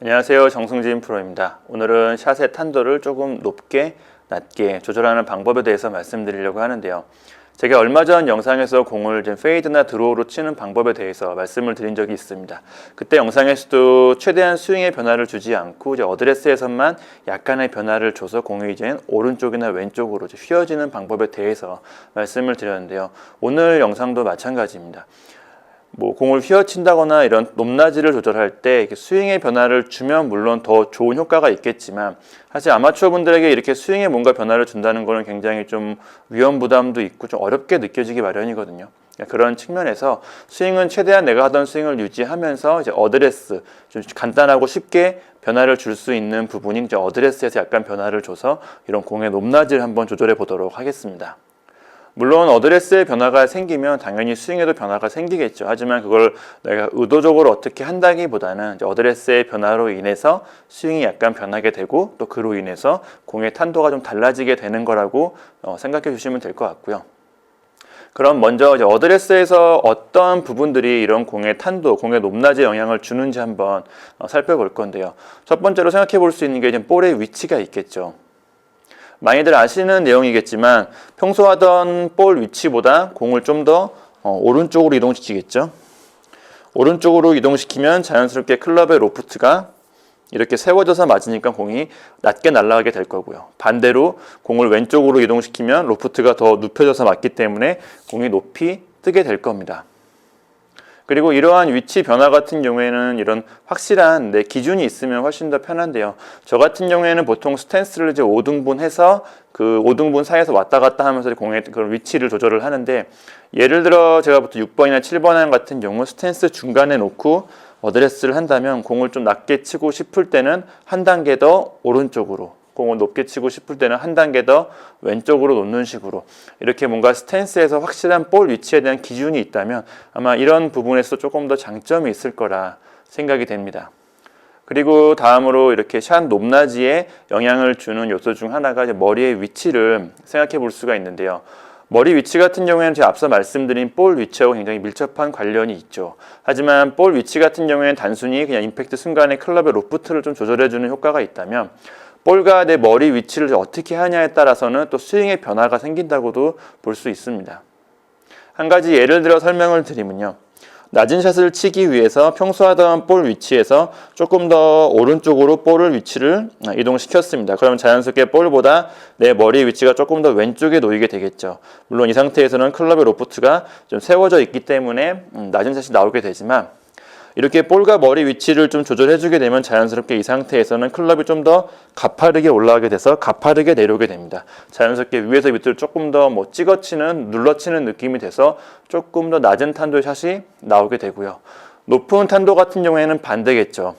안녕하세요, 정승진 프로입니다. 오늘은 샷의 탄도를 조금 높게 낮게 조절하는 방법에 대해서 말씀드리려고 하는데요. 제가 얼마 전 영상에서 공을 이제 페이드나 드로우로 치는 방법에 대해서 말씀을 드린 적이 있습니다. 그때 영상에서도 최대한 스윙의 변화를 주지 않고 이제 어드레스에서만 약간의 변화를 줘서 공이 이제 오른쪽이나 왼쪽으로 이제 휘어지는 방법에 대해서 말씀을 드렸는데요. 오늘 영상도 마찬가지입니다. 공을 휘어친다거나 이런 높낮이를 조절할 때 스윙의 변화를 주면 물론 더 좋은 효과가 있겠지만, 사실 아마추어 분들에게 이렇게 스윙에 뭔가 변화를 준다는 거는 굉장히 좀 위험 부담도 있고 좀 어렵게 느껴지기 마련이거든요. 그런 측면에서 스윙은 최대한 내가 하던 스윙을 유지하면서 이제 어드레스, 좀 간단하고 쉽게 변화를 줄 수 있는 부분인 이제 어드레스에서 약간 변화를 줘서 이런 공의 높낮이를 한번 조절해 보도록 하겠습니다. 물론 어드레스에 변화가 생기면 당연히 스윙에도 변화가 생기겠죠. 하지만 그걸 내가 의도적으로 어떻게 한다기보다는 어드레스의 변화로 인해서 스윙이 약간 변하게 되고 또 그로 인해서 공의 탄도가 좀 달라지게 되는 거라고 생각해 주시면 될 것 같고요. 그럼 먼저 이제 어드레스에서 어떤 부분들이 이런 공의 탄도, 공의 높낮이에 영향을 주는지 한번 살펴볼 건데요. 첫 번째로 생각해 볼 수 있는 게 이제 볼의 위치가 있겠죠. 많이들 아시는 내용이겠지만 평소 하던 볼 위치보다 공을 좀 더 오른쪽으로 이동시키겠죠. 오른쪽으로 이동시키면 자연스럽게 클럽의 로프트가 이렇게 세워져서 맞으니까 공이 낮게 날아가게 될 거고요. 반대로 공을 왼쪽으로 이동시키면 로프트가 더 눕혀져서 맞기 때문에 공이 높이 뜨게 될 겁니다. 그리고 이러한 위치 변화 같은 경우에는 이런 확실한 기준이 있으면 훨씬 더 편한데요. 저 같은 경우에는 보통 스탠스를 이제 5등분 해서 그 5등분 사이에서 왔다 갔다 하면서 공의 그런 위치를 조절을 하는데, 예를 들어 제가 보통 6번이나 7번 같은 경우 스탠스 중간에 놓고 어드레스를 한다면 공을 좀 낮게 치고 싶을 때는 한 단계 더 오른쪽으로, 공을 높게 치고 싶을 때는 한 단계 더 왼쪽으로 놓는 식으로 이렇게 뭔가 스탠스에서 확실한 볼 위치에 대한 기준이 있다면 아마 이런 부분에서 조금 더 장점이 있을 거라 생각이 됩니다. 그리고 다음으로 이렇게 샷 높낮이에 영향을 주는 요소 중 하나가 이제 머리의 위치를 생각해 볼 수가 있는데요. 머리 위치 같은 경우에는 제가 앞서 말씀드린 볼 위치하고 굉장히 밀접한 관련이 있죠. 하지만 볼 위치 같은 경우에는 단순히 그냥 임팩트 순간에 클럽의 로프트를 좀 조절해주는 효과가 있다면, 볼과 내 머리 위치를 어떻게 하냐에 따라서는 또 스윙의 변화가 생긴다고도 볼 수 있습니다. 한 가지 예를 들어 설명을 드리면요. 낮은 샷을 치기 위해서 평소 하던 볼 위치에서 조금 더 오른쪽으로 볼을 위치를 이동시켰습니다. 그러면 자연스럽게 볼보다 내 머리 위치가 조금 더 왼쪽에 놓이게 되겠죠. 물론 이 상태에서는 클럽의 로프트가 좀 세워져 있기 때문에 낮은 샷이 나오게 되지만, 이렇게 볼과 머리 위치를 좀 조절해주게 되면 자연스럽게 이 상태에서는 클럽이 좀 더 가파르게 올라가게 돼서 가파르게 내려오게 됩니다. 자연스럽게 위에서 밑으로 조금 더 찍어치는, 눌러치는 느낌이 돼서 조금 더 낮은 탄도의 샷이 나오게 되고요. 높은 탄도 같은 경우에는 반대겠죠.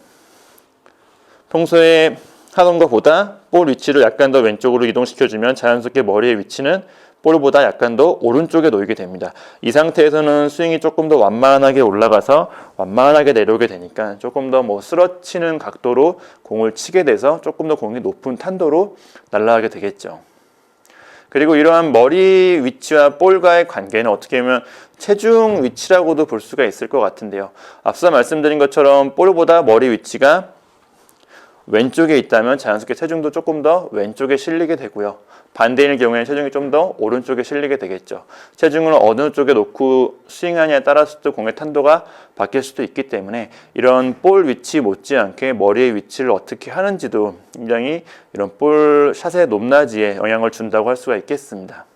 평소에 하던 것보다 볼 위치를 약간 더 왼쪽으로 이동시켜주면 자연스럽게 머리의 위치는 볼보다 약간 더 오른쪽에 놓이게 됩니다. 이 상태에서는 스윙이 조금 더 완만하게 올라가서 완만하게 내려오게 되니까 조금 더 쓰러치는 각도로 공을 치게 돼서 조금 더 공이 높은 탄도로 날아가게 되겠죠. 그리고 이러한 머리 위치와 볼과의 관계는 어떻게 보면 체중 위치라고도 볼 수가 있을 것 같은데요. 앞서 말씀드린 것처럼 볼보다 머리 위치가 왼쪽에 있다면 자연스럽게 체중도 조금 더 왼쪽에 실리게 되고요. 반대인 경우에는 체중이 좀 더 오른쪽에 실리게 되겠죠. 체중을 어느 쪽에 놓고 스윙하냐에 따라서도 공의 탄도가 바뀔 수도 있기 때문에 이런 볼 위치 못지않게 머리의 위치를 어떻게 하는지도 굉장히 이런 볼 샷의 높낮이에 영향을 준다고 할 수가 있겠습니다.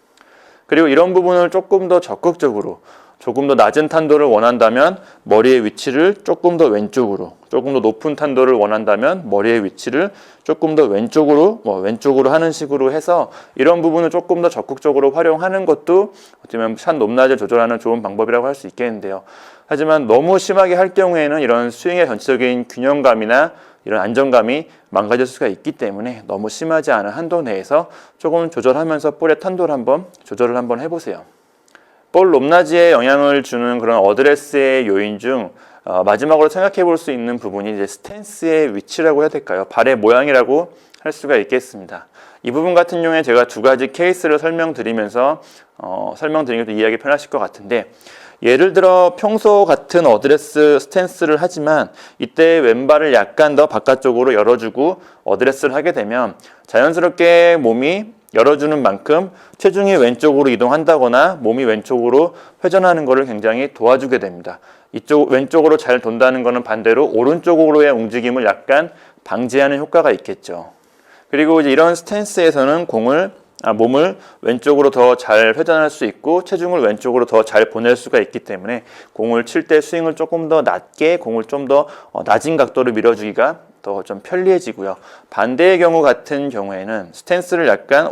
그리고 이런 부분을 조금 더 적극적으로, 조금 더 낮은 탄도를 원한다면 머리의 위치를 조금 더 왼쪽으로, 조금 더 높은 탄도를 원한다면 머리의 위치를 조금 더 왼쪽으로, 왼쪽으로 하는 식으로 해서 이런 부분을 조금 더 적극적으로 활용하는 것도 어떻게 보면 샷 높낮이를 조절하는 좋은 방법이라고 할 수 있겠는데요. 하지만 너무 심하게 할 경우에는 이런 스윙의 전체적인 균형감이나 이런 안정감이 망가질 수가 있기 때문에 너무 심하지 않은 한도 내에서 조금 조절하면서 볼의 탄도를 한번 조절을 한번 해보세요. 볼 높낮이에 영향을 주는 그런 어드레스의 요인 중 마지막으로 생각해 볼 수 있는 부분이 이제 스탠스의 위치라고 해야 될까요? 발의 모양이라고 할 수가 있겠습니다. 이 부분 같은 경우에 제가 두 가지 케이스를 설명드리면서 설명드리는 것도 이해하기 편하실 것 같은데, 예를 들어 평소 같은 어드레스 스탠스를 하지만 이때 왼발을 약간 더 바깥쪽으로 열어주고 어드레스를 하게 되면 자연스럽게 몸이 열어주는 만큼 체중이 왼쪽으로 이동한다거나 몸이 왼쪽으로 회전하는 것을 굉장히 도와주게 됩니다. 이쪽 왼쪽으로 잘 돈다는 것은 반대로 오른쪽으로의 움직임을 약간 방지하는 효과가 있겠죠. 그리고 이제 이런 스탠스에서는 몸을 왼쪽으로 더 잘 회전할 수 있고 체중을 왼쪽으로 더 잘 보낼 수가 있기 때문에 공을 칠 때 스윙을 조금 더 낮게 공을 좀 더 낮은 각도로 밀어주기가 더 좀 편리해지고요. 반대의 경우 같은 경우에는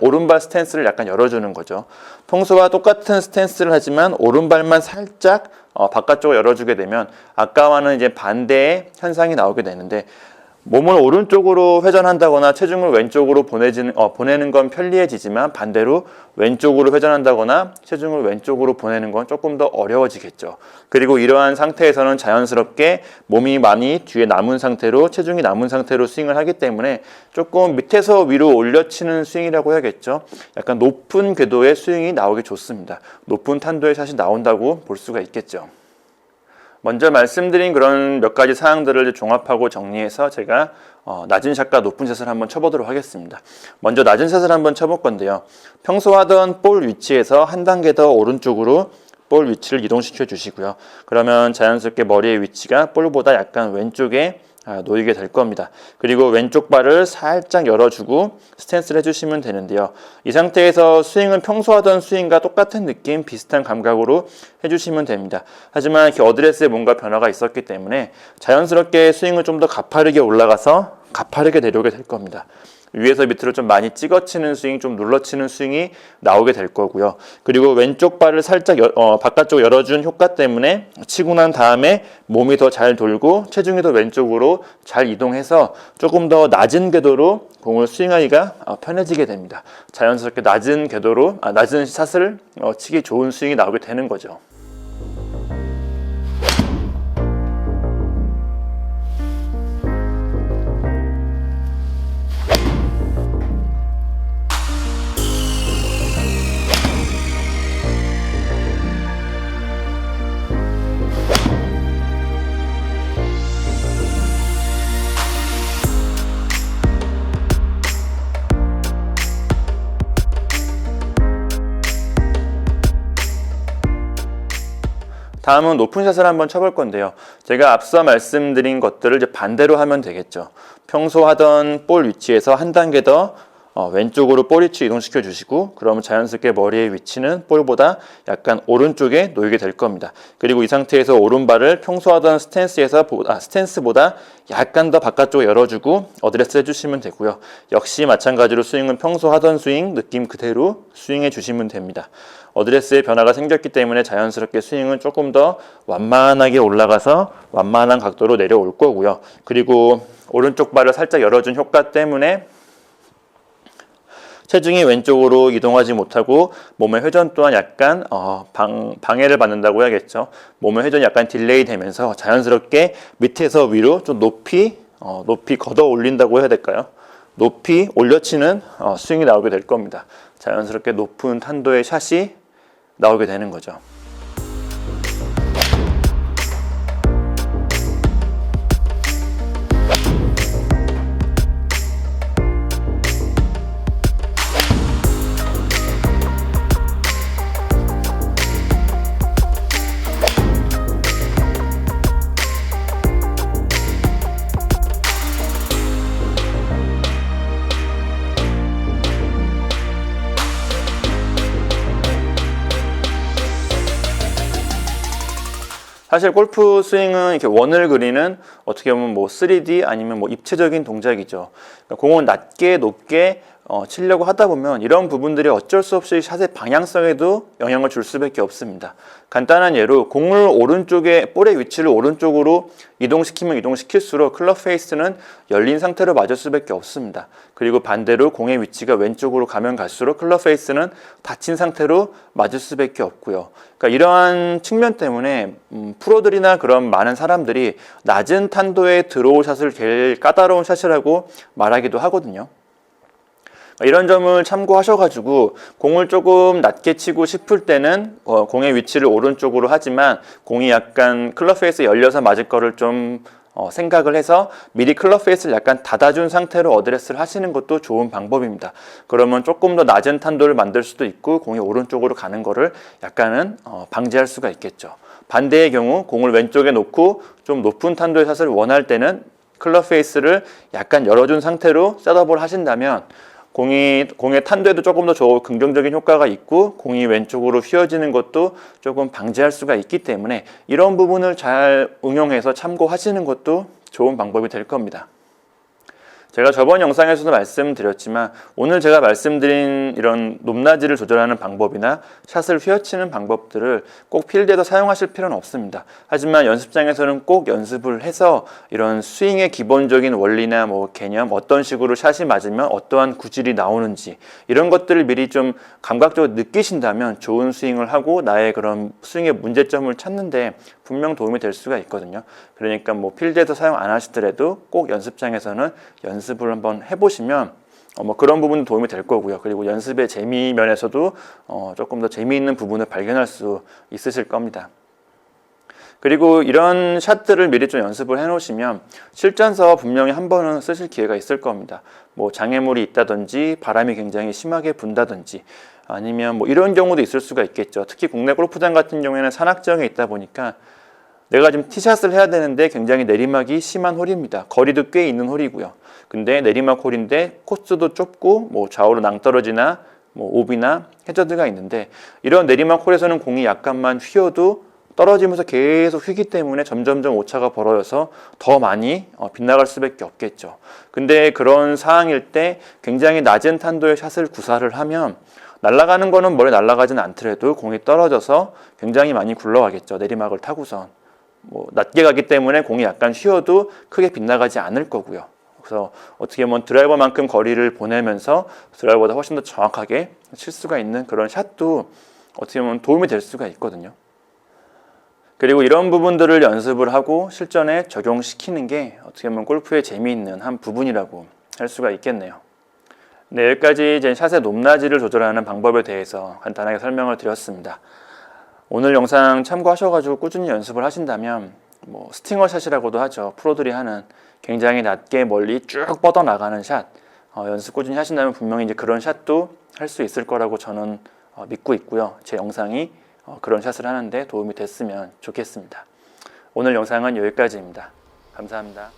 오른발 스탠스를 약간 열어주는 거죠. 평소와 똑같은 스탠스를 하지만 오른발만 살짝 바깥쪽으로 열어주게 되면 아까와는 이제 반대의 현상이 나오게 되는데 몸을 오른쪽으로 회전한다거나 체중을 왼쪽으로 보내는 건 편리해지지만 반대로 왼쪽으로 회전한다거나 체중을 왼쪽으로 보내는 건 조금 더 어려워지겠죠. 그리고 이러한 상태에서는 자연스럽게 몸이 많이 뒤에 남은 상태로 체중이 남은 상태로 스윙을 하기 때문에 조금 밑에서 위로 올려치는 스윙이라고 해야겠죠. 약간 높은 궤도의 스윙이 나오기 좋습니다. 높은 탄도의 샷이 나온다고 볼 수가 있겠죠. 먼저 말씀드린 그런 몇 가지 사항들을 종합하고 정리해서 제가 낮은 샷과 높은 샷을 한번 쳐보도록 하겠습니다. 먼저 낮은 샷을 한번 쳐볼 건데요. 평소 하던 볼 위치에서 한 단계 더 오른쪽으로 볼 위치를 이동시켜 주시고요. 그러면 자연스럽게 머리의 위치가 볼보다 약간 왼쪽에 놓이게 될 겁니다. 그리고 왼쪽 발을 살짝 열어주고 스탠스를 해주시면 되는데요. 이 상태에서 스윙은 평소 하던 스윙과 똑같은 느낌, 비슷한 감각으로 해주시면 됩니다. 하지만 이렇게 어드레스에 뭔가 변화가 있었기 때문에 자연스럽게 스윙을 좀 더 가파르게 올라가서 가파르게 내려오게 될 겁니다. 위에서 밑으로 좀 많이 찍어치는 스윙, 좀 눌러치는 스윙이 나오게 될 거고요. 그리고 왼쪽 발을 살짝 바깥쪽 열어준 효과 때문에 치고 난 다음에 몸이 더 잘 돌고 체중이 더 왼쪽으로 잘 이동해서 조금 더 낮은 궤도로 공을 스윙하기가 편해지게 됩니다. 자연스럽게 낮은 샷을 치기 좋은 스윙이 나오게 되는 거죠. 다음은 높은 샷을 한번 쳐볼 건데요. 제가 앞서 말씀드린 것들을 이제 반대로 하면 되겠죠. 평소 하던 볼 위치에서 한 단계 더 왼쪽으로 볼 위치 이동시켜 주시고 그러면 자연스럽게 머리의 위치는 볼보다 약간 오른쪽에 놓이게 될 겁니다. 그리고 이 상태에서 오른발을 평소 하던 스탠스보다 약간 더 바깥쪽에 열어주고 어드레스 해주시면 되고요. 역시 마찬가지로 스윙은 평소 하던 스윙 느낌 그대로 스윙해 주시면 됩니다. 어드레스에 변화가 생겼기 때문에 자연스럽게 스윙은 조금 더 완만하게 올라가서 완만한 각도로 내려올 거고요. 그리고 오른쪽 발을 살짝 열어준 효과 때문에 체중이 왼쪽으로 이동하지 못하고 몸의 회전 또한 약간 방해를 받는다고 해야겠죠. 몸의 회전이 약간 딜레이 되면서 자연스럽게 밑에서 위로 좀 높이 걷어 올린다고 해야 될까요? 높이 올려치는 스윙이 나오게 될 겁니다. 자연스럽게 높은 탄도의 샷이 나오게 되는 거죠. 사실 골프 스윙은 이렇게 원을 그리는 어떻게 보면 3D 아니면 입체적인 동작이죠. 그러니까 공을 낮게 높게 치려고 하다 보면 이런 부분들이 어쩔 수 없이 샷의 방향성에도 영향을 줄 수밖에 없습니다. 간단한 예로 공을 볼의 위치를 오른쪽으로 이동시키면 이동시킬수록 클럽 페이스는 열린 상태로 맞을 수밖에 없습니다. 그리고 반대로 공의 위치가 왼쪽으로 가면 갈수록 클럽 페이스는 닫힌 상태로 맞을 수밖에 없고요. 그러니까 이러한 측면 때문에 프로들이나 그런 많은 사람들이 낮은 탄도의 드로우 샷을 제일 까다로운 샷이라고 말하기도 하거든요. 이런 점을 참고하셔가지고 공을 조금 낮게 치고 싶을 때는 공의 위치를 오른쪽으로 하지만 공이 약간 클럽 페이스 열려서 맞을 거를 좀 생각을 해서 미리 클럽 페이스를 약간 닫아준 상태로 어드레스를 하시는 것도 좋은 방법입니다. 그러면 조금 더 낮은 탄도를 만들 수도 있고 공이 오른쪽으로 가는 거를 약간은 방지할 수가 있겠죠. 반대의 경우 공을 왼쪽에 놓고 좀 높은 탄도의 샷을 원할 때는 클럽 페이스를 약간 열어준 상태로 셋업을 하신다면 공의 탄도에도 조금 더 긍정적인 효과가 있고 공이 왼쪽으로 휘어지는 것도 조금 방지할 수가 있기 때문에 이런 부분을 잘 응용해서 참고하시는 것도 좋은 방법이 될 겁니다. 제가 저번 영상에서도 말씀드렸지만 오늘 제가 말씀드린 이런 높낮이를 조절하는 방법이나 샷을 휘어치는 방법들을 꼭 필드에서 사용하실 필요는 없습니다. 하지만 연습장에서는 꼭 연습을 해서 이런 스윙의 기본적인 원리나 뭐 개념, 어떤 식으로 샷이 맞으면 어떠한 구질이 나오는지 이런 것들을 미리 좀 감각적으로 느끼신다면 좋은 스윙을 하고 나의 그런 스윙의 문제점을 찾는데 분명 도움이 될 수가 있거든요. 그러니까 뭐 필드에서 사용 안 하시더라도 꼭 연습장에서는 연습을 한번 해보시면 뭐 그런 부분도 도움이 될 거고요. 그리고 연습의 재미 면에서도 조금 더 재미있는 부분을 발견할 수 있으실 겁니다. 그리고 이런 샷들을 미리 좀 연습을 해 놓으시면 실전서 분명히 한 번은 쓰실 기회가 있을 겁니다. 뭐 장애물이 있다든지 바람이 굉장히 심하게 분다든지 아니면 뭐 이런 경우도 있을 수가 있겠죠. 특히 국내 골프장 같은 경우에는 산악지형에 있다 보니까 내가 지금 티샷을 해야 되는데 굉장히 내리막이 심한 홀입니다. 거리도 꽤 있는 홀이고요. 근데 내리막 홀인데 코스도 좁고 뭐 좌우로 낭떠러지나 뭐 오비나 해저드가 있는데 이런 내리막 홀에서는 공이 약간만 휘어도 떨어지면서 계속 휘기 때문에 점점점 오차가 벌어져서 더 많이 빗나갈 수밖에 없겠죠. 근데 그런 상황일 때 굉장히 낮은 탄도의 샷을 구사를 하면 날아가는 거는 멀리 날아가지는 않더라도 공이 떨어져서 굉장히 많이 굴러가겠죠. 내리막을 타고선. 뭐 낮게 가기 때문에 공이 약간 휘어도 크게 빗나가지 않을 거고요. 그래서 어떻게 보면 드라이버만큼 거리를 보내면서 드라이버보다 훨씬 더 정확하게 칠 수가 있는 그런 샷도 어떻게 보면 도움이 될 수가 있거든요. 그리고 이런 부분들을 연습을 하고 실전에 적용시키는 게 어떻게 보면 골프의 재미있는 한 부분이라고 할 수가 있겠네요. 네, 여기까지 이제 샷의 높낮이를 조절하는 방법에 대해서 간단하게 설명을 드렸습니다. 오늘 영상 참고하셔가지고 꾸준히 연습을 하신다면 뭐 스팅어 샷이라고도 하죠. 프로들이 하는 굉장히 낮게 멀리 쭉 뻗어나가는 샷 연습 꾸준히 하신다면 분명히 이제 그런 샷도 할 수 있을 거라고 저는 믿고 있고요. 제 영상이 그런 샷을 하는데 도움이 됐으면 좋겠습니다. 오늘 영상은 여기까지입니다. 감사합니다.